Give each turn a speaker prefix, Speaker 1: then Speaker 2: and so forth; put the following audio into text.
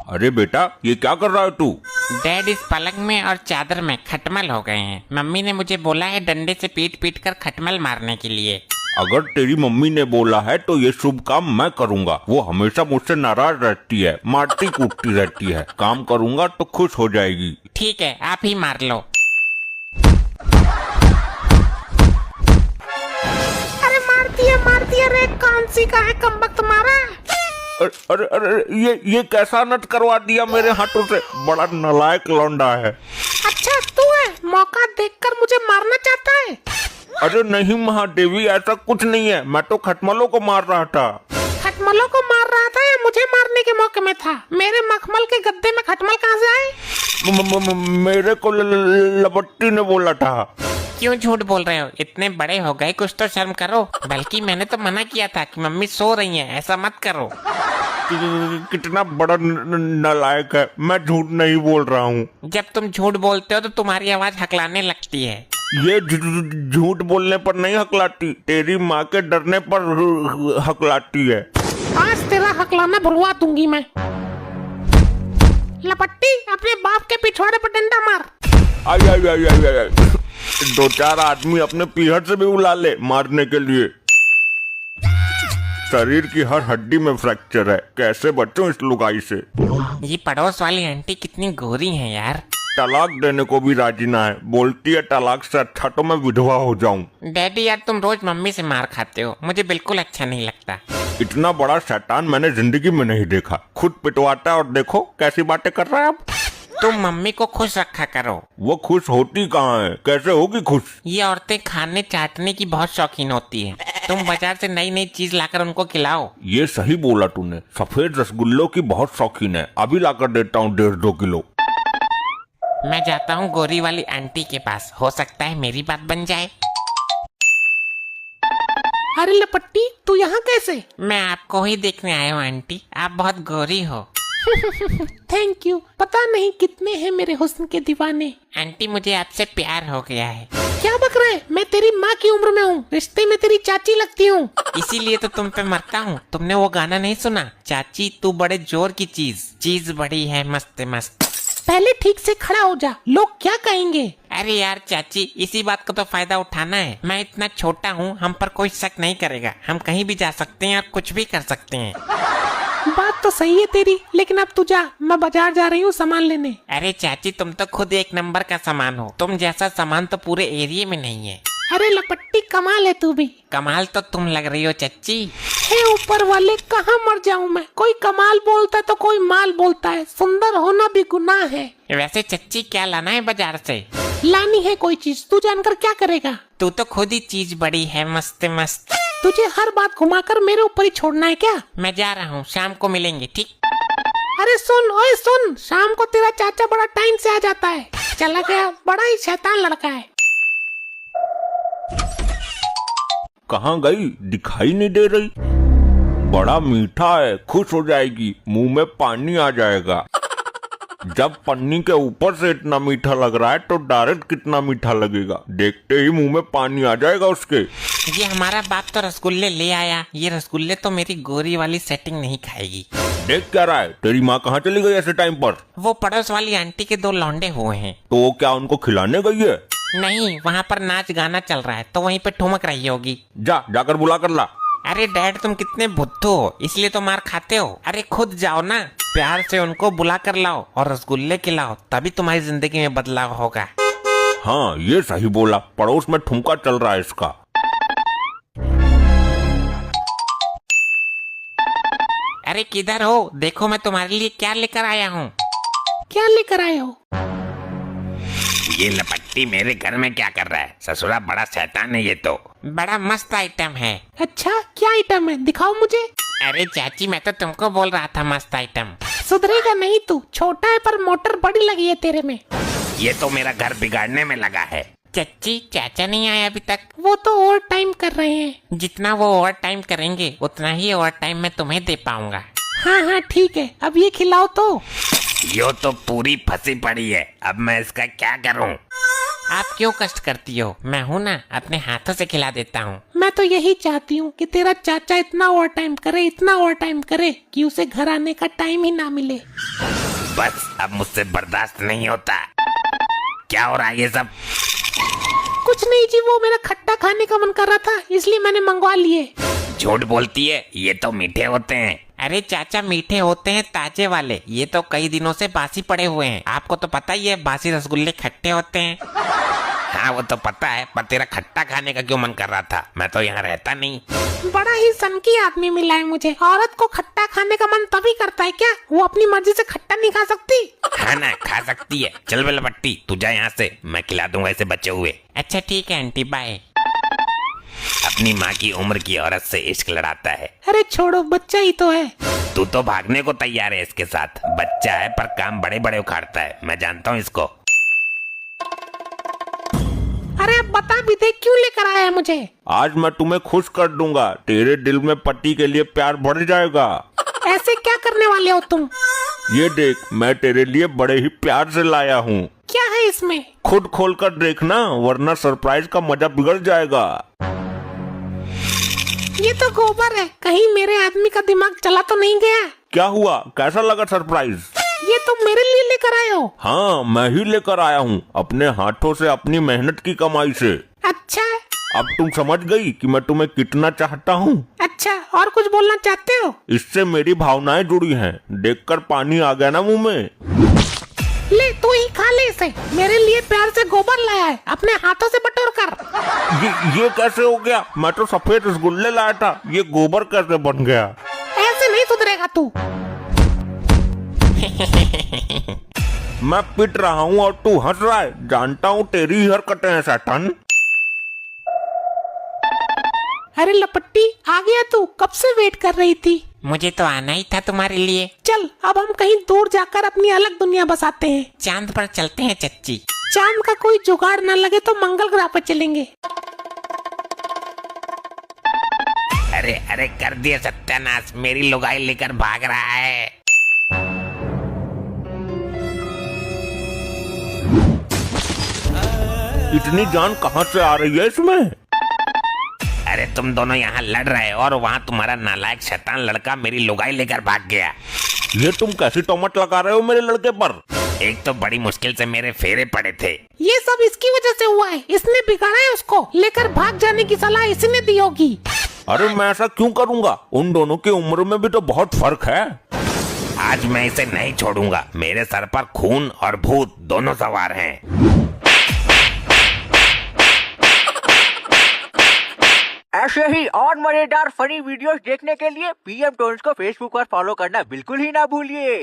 Speaker 1: अरे बेटा, ये क्या कर रहा है तू?
Speaker 2: डैड, इस पलंग में और चादर में खटमल हो गए हैं। मम्मी ने मुझे बोला है डंडे से पीट पीट कर खटमल मारने के लिए।
Speaker 1: अगर तेरी मम्मी ने बोला है तो ये शुभ काम मैं करूँगा। वो हमेशा मुझसे नाराज रहती है, मारती कूटती रहती है। काम करूँगा तो खुश हो जाएगी।
Speaker 2: ठीक है, आप ही मार लो।
Speaker 3: अरे मार दिया रे, कौन सी का है कमबख्त मारा।
Speaker 1: अरे अरे ये कैसा नट करवा दिया मेरे हाथों से। बड़ा नालायक लौंडा है।
Speaker 3: अच्छा तू है, मौका देखकर मुझे मारना चाहता है?
Speaker 1: अरे नहीं महादेवी, ऐसा कुछ नहीं है। मैं तो खटमलों को मार रहा था।
Speaker 3: खटमलों को मार रहा था या मुझे मारने के मौके में था? मेरे मखमल के गद्दे में खटमल कहाँ से आए?
Speaker 1: मेरे को लपट्टी ने बोला था।
Speaker 2: क्यों झूठ बोल रहे हो? इतने बड़े हो गए, कुछ तो शर्म करो। बल्कि मैंने तो मना किया था कि मम्मी सो रही हैं, ऐसा मत करो।
Speaker 1: कितना बड़ा नालायक है। मैं झूठ नहीं बोल रहा हूँ।
Speaker 2: जब तुम झूठ बोलते हो तो तुम्हारी आवाज हकलाने लगती है।
Speaker 1: ये झूठ बोलने पर नहीं हकलाती, तेरी माँ के डरने पर हकलाती है।
Speaker 3: आज तेरा हकलाना भुलवा दूंगी मैं। लपट्टी, अपने बाप के पिछवाड़े पर डंडा मार।
Speaker 1: आई आई आई आई आई, आई। 2-4 आदमी अपने पीहर से भी बुला ले मारने के लिए। शरीर की हर हड्डी में फ्रैक्चर है। कैसे बचूं इस लुगाई से?
Speaker 2: ये पड़ोस वाली आंटी कितनी गोरी है यार।
Speaker 1: तलाक देने को भी राजी ना है। बोलती है तलाक से अच्छा तो मैं विधवा हो जाऊं।
Speaker 2: डैडी यार, तुम रोज मम्मी से मार खाते हो, मुझे बिल्कुल अच्छा नहीं लगता।
Speaker 1: इतना बड़ा शैतान मैंने जिंदगी में नहीं देखा। खुद पिटवाता है और देखो कैसी बातें कर रहा है अब।
Speaker 2: तुम मम्मी को खुश रखा करो।
Speaker 1: वो खुश होती कहाँ है? कैसे होगी खुश?
Speaker 2: ये औरतें खाने चाटने की बहुत शौकीन होती हैं। तुम बाजार से नई नई चीज लाकर उनको खिलाओ।
Speaker 1: ये सही बोला तूने। सफेद रसगुल्लों की बहुत शौकीन है। अभी लाकर देता हूँ 1.5-2 किलो।
Speaker 2: मैं जाता हूँ गोरी वाली आंटी के पास, हो सकता है मेरी बात बन जाए।
Speaker 3: अरे लपट्टी, तू यहाँ कैसे?
Speaker 2: मैं आपको ही देखने आया हूँ आंटी, आप बहुत गोरी हो।
Speaker 3: Thank you. पता नहीं कितने हैं मेरे हुस्न के दीवाने।
Speaker 2: आंटी, मुझे आपसे प्यार हो गया है।
Speaker 3: क्या बक रहा है? मैं तेरी माँ की उम्र में हूँ, रिश्ते में तेरी चाची लगती हूँ।
Speaker 2: इसीलिए तो तुम पे मरता हूँ। तुमने वो गाना नहीं सुना? चाची तू बड़े जोर की चीज बड़ी है मस्त मस्त।
Speaker 3: पहले ठीक से खड़ा हो जा, लोग क्या कहेंगे?
Speaker 2: अरे यार चाची, इसी बात का तो फायदा उठाना है। मैं इतना छोटा हूँ, हम पर कोई शक नहीं करेगा। हम कहीं भी जा सकते हैं और कुछ भी कर सकते हैं।
Speaker 3: बात तो सही है तेरी, लेकिन अब तू जा, मैं बाजार जा रही हूँ सामान लेने।
Speaker 2: अरे चाची, तुम तो खुद एक नंबर का सामान हो। तुम जैसा सामान तो पूरे एरिया में नहीं है।
Speaker 3: अरे लपट्टी, कमाल है तू भी।
Speaker 2: कमाल तो तुम लग रही हो चाची।
Speaker 3: हे ऊपर वाले, कहाँ मर जाऊँ मैं? कोई कमाल बोलता है तो कोई माल बोलता है। सुंदर होना भी गुनाह है।
Speaker 2: वैसे चाची, क्या लाना है बाजार से?
Speaker 3: लानी है कोई चीज, तू जानकर क्या करेगा?
Speaker 2: तू तो खुद ही चीज बड़ी है मस्त मस्त।
Speaker 3: तुझे हर बात घुमाकर मेरे ऊपर ही छोड़ना है क्या?
Speaker 2: मैं जा रहा हूँ, शाम को मिलेंगे, ठीक?
Speaker 3: अरे सुन, ओए सुन, शाम को तेरा चाचा बड़ा टाइम से आ जाता है। चला गया, बड़ा ही शैतान लड़का है।
Speaker 1: कहाँ गई? दिखाई नहीं दे रही। बड़ा मीठा है, खुश हो जाएगी, मुंह में पानी आ जाएगा। जब पन्नी के ऊपर से इतना मीठा लग रहा है तो डायरेक्ट कितना मीठा लगेगा। देखते ही मुंह में पानी आ जाएगा उसके।
Speaker 2: ये हमारा बाप तो रसगुल्ले ले आया। ये रसगुल्ले तो मेरी गोरी वाली सेटिंग नहीं खाएगी।
Speaker 1: देख क्या रहा है? तेरी माँ कहाँ चली गई ऐसे टाइम पर?
Speaker 2: वो पड़ोस वाली आंटी के 2 लौंडे हुए हैं।
Speaker 1: तो वो क्या उनको खिलाने गई है?
Speaker 2: नहीं, वहाँ पर नाच गाना चल रहा है तो वहीं पे ठुमक रही होगी।
Speaker 1: जाकर बुला कर ला।
Speaker 2: अरे डैड, तुम कितने बुद्धू हो, इसलिए तो मार खाते हो। अरे खुद जाओ ना, प्यार से उनको बुला कर लाओ और रसगुल्ले खिलाओ, तभी तुम्हारी जिंदगी में बदलाव होगा।
Speaker 1: हाँ, ये सही बोला। पड़ोस में ठुमका चल रहा है इसका।
Speaker 2: अरे किधर हो? देखो मैं तुम्हारे लिए क्या लेकर आया हूँ।
Speaker 3: क्या लेकर आए हो?
Speaker 2: ये लपट्टी मेरे घर में क्या कर रहा है? ससुरा बड़ा शैतान है ये तो। बड़ा मस्त आइटम है।
Speaker 3: अच्छा, क्या आइटम है? दिखाओ मुझे।
Speaker 2: अरे चाची, मैं तो तुमको बोल रहा था मस्त आइटम।
Speaker 3: सुधरेगा नहीं तू, छोटा है पर मोटर बड़ी लगी है तेरे में।
Speaker 2: ये तो मेरा घर बिगाड़ने में लगा है। चाची, चाचा नहीं आया अभी तक।
Speaker 3: वो तो ओवर टाइम कर रहे हैं।
Speaker 2: जितना वो ओवर टाइम करेंगे उतना ही ओवर टाइम मैं तुम्हें दे पाऊंगा।
Speaker 3: हाँ हाँ ठीक है, अब ये खिलाओ तो।
Speaker 2: यो तो पूरी फंसी पड़ी है, अब मैं इसका क्या करूं? आप क्यों कष्ट करती हो? मैं हूँ ना, अपने हाथों से खिला देता हूँ।
Speaker 3: मैं तो यही चाहती हूँ कि तेरा चाचा इतना ओवर टाइम करे कि उसे घर आने का टाइम ही ना मिले।
Speaker 2: बस अब मुझसे बर्दाश्त नहीं होता। क्या हो रहा है ये सब?
Speaker 3: कुछ नहीं जी, वो मेरा खट्टा खाने का मन कर रहा था इसलिए मैंने मंगवा लिए।
Speaker 2: झूठ बोलती है, ये तो मीठे होते हैं। अरे चाचा, मीठे होते हैं ताजे वाले, ये तो कई दिनों से बासी पड़े हुए हैं। आपको तो पता ही है बासी रसगुल्ले खट्टे होते हैं। हाँ वो तो पता है, पर तेरा खट्टा खाने का क्यों मन कर रहा था? मैं तो यहाँ रहता नहीं।
Speaker 3: बड़ा ही सनकी आदमी मिला है मुझे। औरत को खट्टा खाने का मन तभी करता है क्या? वो अपनी मर्जी से खट्टा नहीं खा सकती?
Speaker 2: हाँ ना, खा सकती है। चल बेलपट्टी, तू जा यहाँ से, मैं खिला दूंगा इसे बचे हुए। अच्छा ठीक है आंटी, बाय। अपनी माँ की उम्र की औरत से इश्क लड़ाता है।
Speaker 3: अरे छोड़ो, बच्चा ही तो है।
Speaker 2: तू तो भागने को तैयार है इसके साथ। बच्चा है पर काम बड़े बड़े उखाड़ता है, मैं जानता हूँ इसको।
Speaker 3: अरे अब बता भी दे, क्यों लेकर आया है मुझे?
Speaker 1: आज मैं तुम्हें खुश कर दूंगा, तेरे दिल में पति के लिए प्यार बढ़ जाएगा।
Speaker 3: ऐसे क्या करने वाले हो तुम?
Speaker 1: ये देख, मैं तेरे लिए बड़े ही प्यार से लाया हूँ।
Speaker 3: क्या है इसमें?
Speaker 1: खुद खोल कर देखना, वरना सरप्राइज का मजा बिगड़ जाएगा।
Speaker 3: ये तो गोबर है, कहीं मेरे आदमी का दिमाग चला तो नहीं गया?
Speaker 1: क्या हुआ, कैसा लगा सरप्राइज?
Speaker 3: ये तुम मेरे लिए लेकर आए हो?
Speaker 1: हाँ, मैं ही लेकर आया हूँ, अपने हाथों से, अपनी मेहनत की कमाई से।
Speaker 3: अच्छा।
Speaker 1: अब तुम समझ गई कि मैं तुम्हें कितना चाहता हूँ।
Speaker 3: अच्छा, और कुछ बोलना चाहते हो?
Speaker 1: इससे मेरी भावनाएं जुड़ी हैं, देखकर पानी आ गया ना मुंह में।
Speaker 3: ले तू ही खा ले इसे, मेरे लिए प्यार से गोबर लाया है, अपने हाथों से बटोर कर।
Speaker 1: ये कैसे हो गया? मैं तो सफेद रसगुल्ले लाया था, ये गोबर कैसे बन गया?
Speaker 3: ऐसे नहीं सुधरेगा तू।
Speaker 1: मैं पिट रहा हूँ और तू हंस रहा है, जानता हूँ तेरी ही हरकतें हैं शैतान।
Speaker 3: अरे लपट्टी, आ गया तू? कब से वेट कर रही थी?
Speaker 2: मुझे तो आना ही था तुम्हारे लिए।
Speaker 3: चल अब हम कहीं दूर जाकर अपनी अलग दुनिया बसाते हैं।
Speaker 2: चांद पर चलते हैं चच्ची।
Speaker 3: चांद का कोई जुगाड़ न लगे तो मंगल ग्रह पर चलेंगे।
Speaker 2: अरे अरे कर दिया सत्यानाश, मेरी लुगाई लेकर भाग रहा है।
Speaker 1: इतनी जान कहाँ से आ रही है इसमें?
Speaker 2: अरे तुम दोनों यहाँ लड़ रहे हो और वहाँ तुम्हारा नालायक शैतान लड़का मेरी लुगाई लेकर भाग गया।
Speaker 1: ये तुम कैसी टोमट लगा रहे हो मेरे लड़के पर?
Speaker 2: एक तो बड़ी मुश्किल से मेरे फेरे पड़े थे।
Speaker 3: ये सब इसकी वजह से हुआ है, इसने बिगाड़ा है उसको। लेकर भाग जाने की सलाह इसने दी होगी।
Speaker 1: अरे मैं ऐसा क्यों करूँगा? उन दोनों की उम्र में भी तो बहुत फर्क है।
Speaker 2: आज मैं इसे नहीं छोड़ूंगा, मेरे सर पर खून और भूत दोनों सवार हैं।
Speaker 4: ऐसे ही और मजेदार फनी वीडियोस देखने के लिए पीएम टोन्स को फेसबुक पर फॉलो करना बिल्कुल ही ना भूलिए।